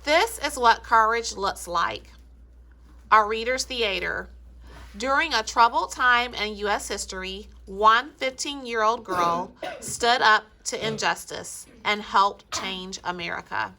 This is what courage looks like. Our Reader's Theater. During a troubled time in U.S. history, one 15-year-old girl stood up to injustice and helped change America.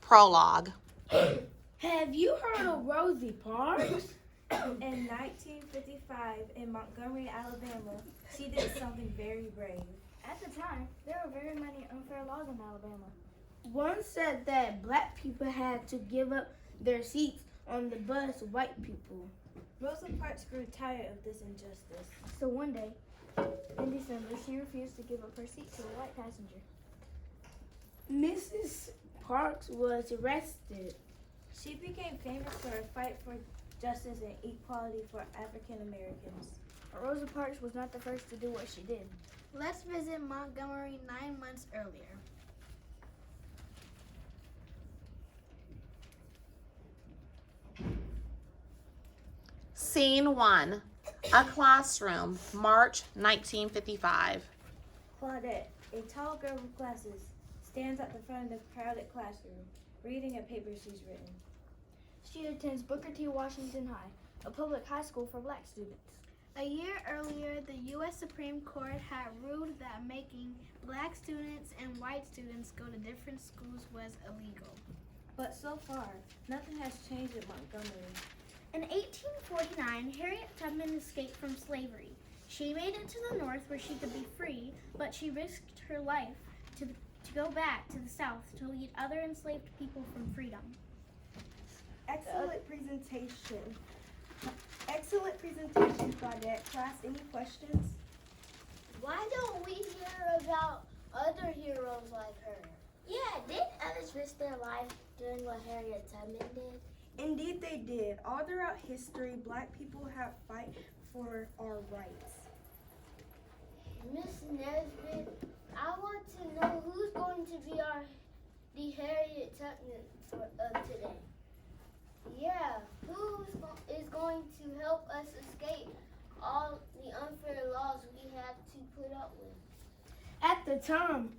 Prologue. Have you heard of Rosie Parks? In 1955, in Montgomery, Alabama, she did something very brave. At the time, there were very many unfair laws in Alabama. One said that black people had to give up their seats on the bus to white people. Rosa Parks grew tired of this injustice. So one day, in December, she refused to give up her seat to a white passenger. Mrs. Parks was arrested. She became famous for her fight for justice and equality for African Americans. But Rosa Parks was not the first to do what she did. Let's visit Montgomery 9 months earlier. Scene 1. A classroom, March 1955. Claudette, a tall girl with glasses, stands at the front of the crowded classroom, reading a paper she's written. She attends Booker T. Washington High, a public high school for black students. A year earlier, the U.S. Supreme Court had ruled that making black students and white students go to different schools was illegal. But so far, nothing has changed in Montgomery. In 1849, Harriet Tubman escaped from slavery. She made it to the north where she could be free, but she risked her life to go back to the south to lead other enslaved people from freedom. Excellent presentation. Excellent presentation, Claudette. Class, any questions? Why don't we hear about other heroes like her? Yeah, didn't others risk their life doing what Harriet Tubman did? Indeed they did. All throughout history, black people have fight for our rights. Miss Nesbitt, I want to know who's going to be the Harriet Tubman of today. Yeah, who is going to help us escape all the unfair laws we have to put up with? At the time,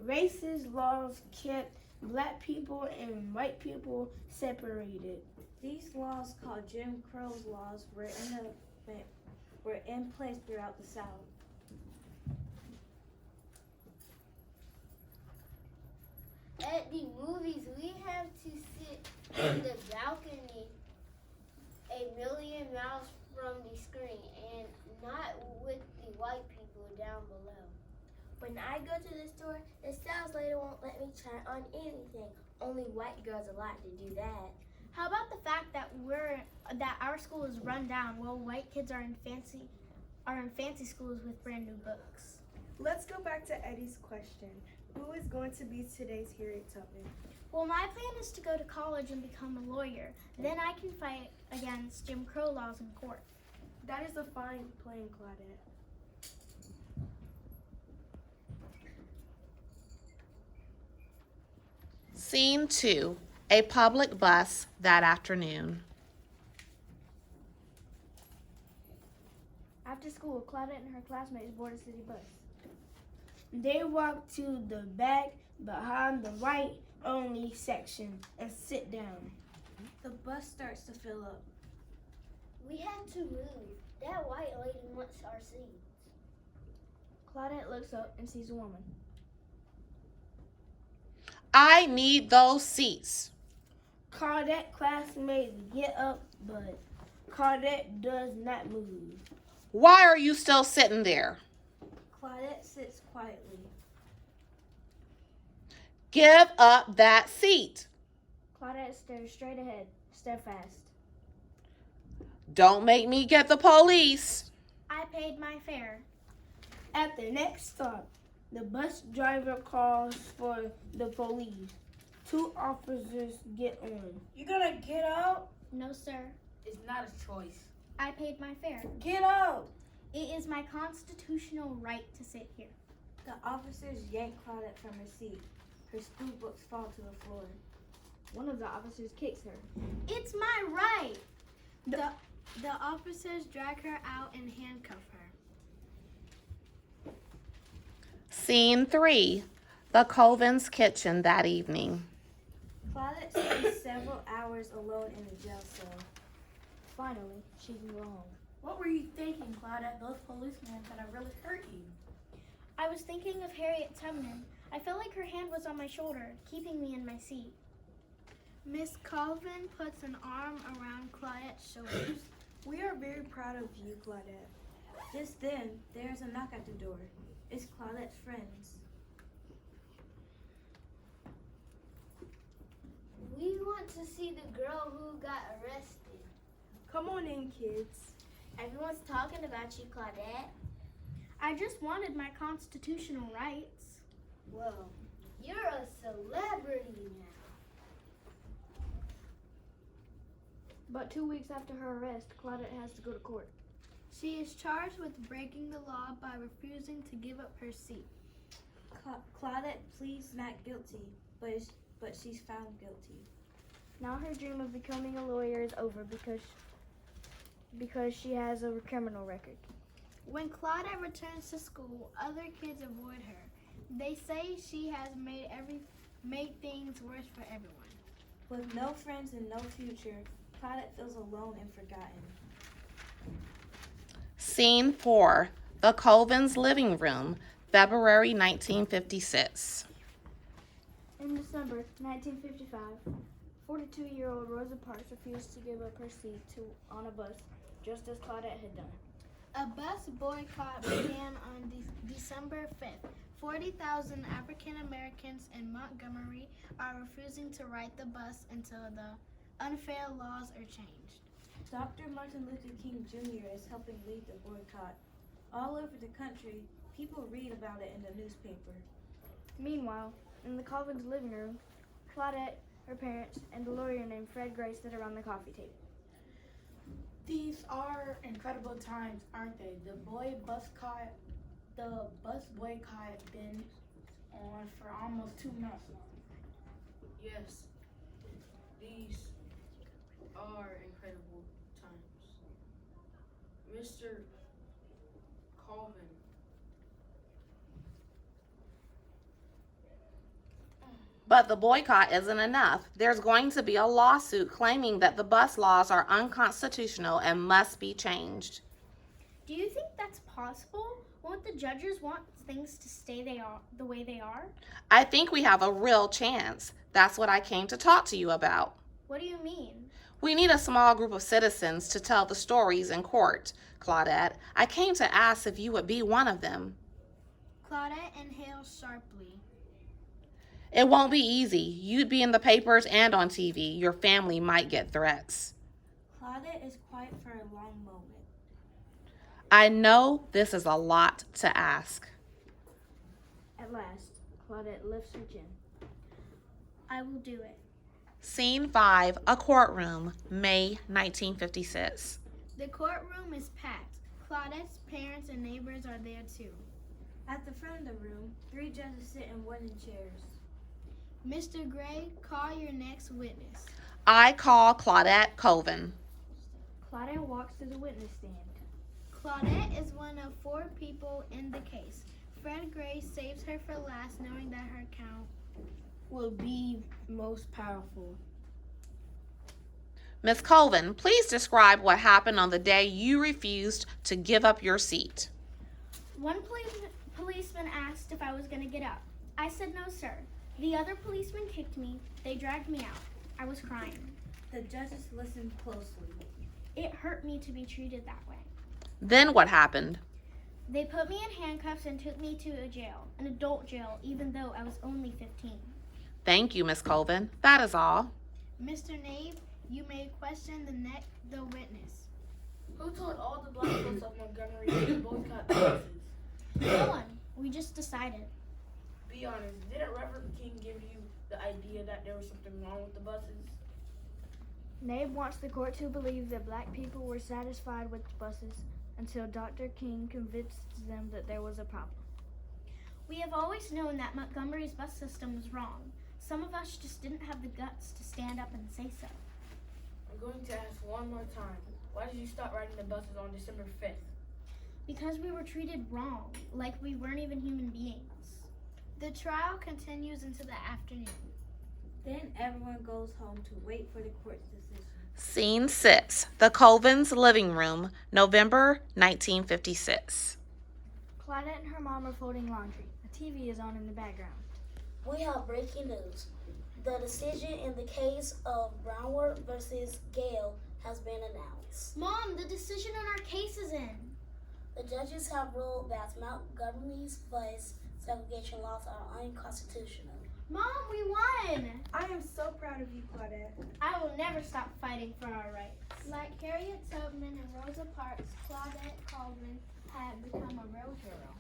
racist laws kept black people and white people separated. These laws, called Jim Crow laws, were in place throughout the South. At the movies, we have to sit in the balcony a million miles from the screen and not with the white people down below. When I go to the store, the sales lady won't let me try on anything. Only white girls are allowed to do that. How about the fact that our school is run down while white kids are in fancy schools with brand new books? Let's go back to Eddie's question. Who is going to be today's Harriet Tubman? Well, my plan is to go to college and become a lawyer. Then I can fight against Jim Crow laws in court. That is a fine plan, Claudette. Scene 2. A public bus that afternoon. After school, Claudette and her classmates board a city bus. They walk to the back behind the white-only section and sit down. The bus starts to fill up. We have to move. That white lady wants our seats. Claudette looks up and sees a woman. I need those seats. Claudette classmates get up, but Claudette does not move. Why are you still sitting there? Claudette sits quietly. Give up that seat. Claudette stares straight ahead, steadfast. Don't make me get the police. I paid my fare. At the next stop, the bus driver calls for the police. 2 officers get on. You gonna get out? No, sir. It's not a choice. I paid my fare. Get out! It is my constitutional right to sit here. The officers yank Claudette from her seat. Her school books fall to the floor. One of the officers kicks her. It's my right! The officers drag her out and handcuff her. Scene 3. The Colvins' kitchen that evening. Claudette spends several hours alone in the jail cell. Finally, she can go home. What were you thinking, Claudette? Those policemen could have really hurt you. I was thinking of Harriet Tubman. I felt like her hand was on my shoulder, keeping me in my seat. Miss Colvin puts an arm around Claudette's shoulders. We are very proud of you, Claudette. Just then, there's a knock at the door. It's Claudette's friends. We want to see the girl who got arrested. Come on in, kids. Everyone's talking about you, Claudette. I just wanted my constitutional rights. Well, you're a celebrity now. But 2 weeks after her arrest, Claudette has to go to court. She is charged with breaking the law by refusing to give up her seat. Claudette pleads not guilty, but she's found guilty. Now her dream of becoming a lawyer is over because she has a criminal record. When Claudette returns to school, other kids avoid her. They say she has made things worse for everyone. With no friends and no future, Claudette feels alone and forgotten. Scene 4. The Colvins' living room, February 1956. In December 1955, 42-year-old Rosa Parks refused to give up her seat on a bus, just as Claudette had done. A bus boycott began on December 5th. 40,000 African Americans in Montgomery are refusing to ride the bus until the unfair laws are changed. Dr. Martin Luther King Jr. is helping lead the boycott. All over the country, people read about it in the newspaper. Meanwhile, in the Colvins' living room, Claudette, her parents, and a lawyer named Fred Gray sit around the coffee table. These are incredible times, aren't they? The bus boycott been on for almost 2 months now. Yes, these are incredible times. Mr. Colvin, But the boycott isn't enough. There's going to be a lawsuit claiming that the bus laws are unconstitutional and must be changed. Do you think that's possible? Won't the judges want things to stay the way they are? I think we have a real chance. That's what I came to talk to you about. What do you mean? We need a small group of citizens to tell the stories in court, Claudette. I came to ask if you would be one of them. Claudette inhaled sharply. It won't be easy. You'd be in the papers and on TV. Your family might get threats. Claudette is quiet for a long moment. I know this is a lot to ask. At last, Claudette lifts her chin. I will do it. Scene 5, a courtroom, May 1956. The courtroom is packed. Claudette's parents and neighbors are there too. At the front of the room, 3 judges sit in wooden chairs. Mr. Gray, call your next witness. I call Claudette Colvin. Claudette walks to the witness stand. Claudette is one of 4 people in the case. Fred Gray saves her for last, knowing that her count Will be most powerful. Miss Colvin, please describe what happened on the day you refused to give up your seat. One policeman asked if I was going to get up. I said no, sir. The other policeman kicked me. They dragged me out. I was crying. The judges listened closely. It hurt me to be treated that way. Then what happened? They put me in handcuffs and took me to a jail, an adult jail, even though I was only 15. Thank you, Miss Colvin. That is all. Mr. Nave, you may question the witness. who told all the black folks of Montgomery to boycott the buses? No one. We just decided. Be honest, didn't Reverend King give you the idea that there was something wrong with the buses? Nave wants the court to believe that black people were satisfied with the buses until Dr. King convinced them that there was a problem. We have always known that Montgomery's bus system was wrong. Some of us just didn't have the guts to stand up and say so. I'm going to ask one more time. Why did you stop riding the buses on December 5th? Because we were treated wrong, like we weren't even human beings. The trial continues into the afternoon. Then everyone goes home to wait for the court's decision. Scene 6. The Colvins' living room, November 1956. Claudette and her mom are folding laundry. A TV is on in the background. We have breaking news. The decision in the case of Brownworth versus Gale has been announced. Mom, the decision on our case is in. The judges have ruled that Montgomery's vice segregation laws are unconstitutional. Mom, we won! I am so proud of you, Claudette. I will never stop fighting for our rights. Like Harriet Tubman and Rosa Parks, Claudette Colvin had become a real hero.